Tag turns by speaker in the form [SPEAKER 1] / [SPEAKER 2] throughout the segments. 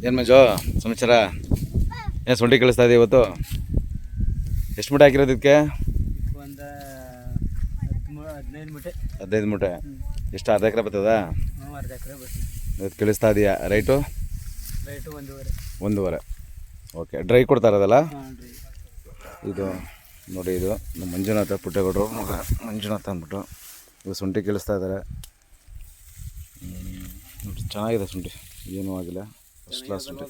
[SPEAKER 1] ಏನು ಮಂಜು ಸಮಾಚಾರ? ಏನು ಶುಂಠಿ ಕಳಿಸ್ತಾ ಇದೆ ಇವತ್ತು? ಎಷ್ಟು ಮೂಟೆ ಹಾಕಿರೋದು ಇದಕ್ಕೆ?
[SPEAKER 2] ಒಂದು 15 ಮೂಟೆ.
[SPEAKER 1] 15 ಮೂಟೆ. ಎಷ್ಟು ಅರ್ಧ ಎಕರೆ ಬರ್ತದ?
[SPEAKER 2] ಅರ್ಧ ಎಕರೆ ಬರ್ತದೆ.
[SPEAKER 1] ಇವತ್ತು ಕಳಿಸ್ತಾ ಇದೆಯಾ? ರೈಟು 1.5. ಓಕೆ, ಡ್ರೈ ಕೊಡ್ತಾ ಇರೋದಲ್ಲ ಇದು? ನೋಡಿ, ಇದು ನಮ್ಮ ಮಂಜುನಾಥ ಪುಟ್ಟೇಗೌಡರು ಮಗ ಮಂಜುನಾಥ ಅಂದ್ಬಿಟ್ಟು ಇದು ಶುಂಠಿ ಕಳಿಸ್ತಾ ಇದ್ದಾರೆ. ನೋಡಿ, ಚೆನ್ನಾಗಿದೆ ಶುಂಠಿ, ಏನೂ ಆಗಿಲ್ಲ, ಫಸ್ಟ್ ಕ್ಲಾಸ್ ಶುಂಠಿ,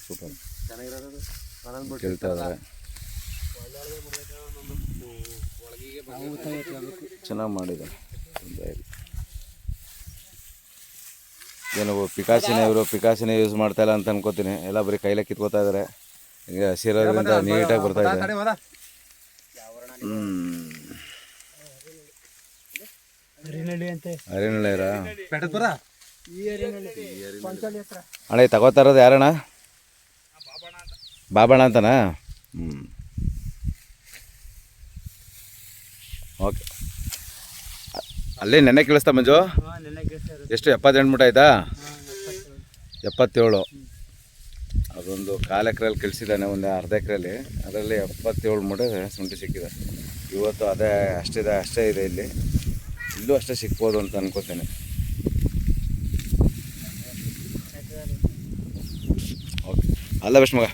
[SPEAKER 1] ಸೂಪರ್ ಕೇಳ್ತಾ ಇದ್ದಾರೆ. ಚೆನ್ನಾಗಿ ಮಾಡಿದ್ದಾರೆ. ಏನು ಪಿಕಾಸಿನೇ ಯೂಸ್ ಮಾಡ್ತಾ ಇಲ್ಲ ಅಂತ ಅನ್ಕೋತೀನಿ. ಎಲ್ಲ ಬರೀ ಕೈಲೇ ಕಿತ್ಕೋತಾ ಇದ್ದಾರೆ. ಈಗ ಹಸಿರೋದ್ರಿಂದ ನೀಟಾಗಿ ಬರ್ತಾ ಇದೆ. ಹರಿನಳ್ಳಿಯರ ಅಣ್ಣ ತಗೋತಾ ಇರೋದು ಯಾರಣ್ಣ? ಬಾಬಣ್ಣ ಅಂತನಾ? ಓಕೆ. ಅಲ್ಲೇ ನೆನ್ನೆ ಕೇಳಿಸ್ತಾ ಮಂಜು? ಎಷ್ಟು 78 ಮೂಟೆ ಆಯ್ತಾ? 77. ಅದೊಂದು 1/4 ಎಕರೆಯಲ್ಲಿ ಕಳಿಸಿದ್ದಾನೆ, ಒಂದು ಅರ್ಧ ಎಕರೆಯಲ್ಲಿ. ಅದರಲ್ಲಿ 77 ಮೂಟೆ ಶುಂಠಿ ಸಿಕ್ಕಿದೆ ಇವತ್ತು. ಅಷ್ಟೇ ಇದೆ ಇಲ್ಲಿ. ಇಲ್ಲೂ ಅಷ್ಟೇ ಸಿಗ್ಬೋದು ಅಂತ ಅನ್ಕೋತೇನೆ. ಓಕೆ, ಅಲ್ಲ ಬೆಸ್ಟ್ ಮಗ.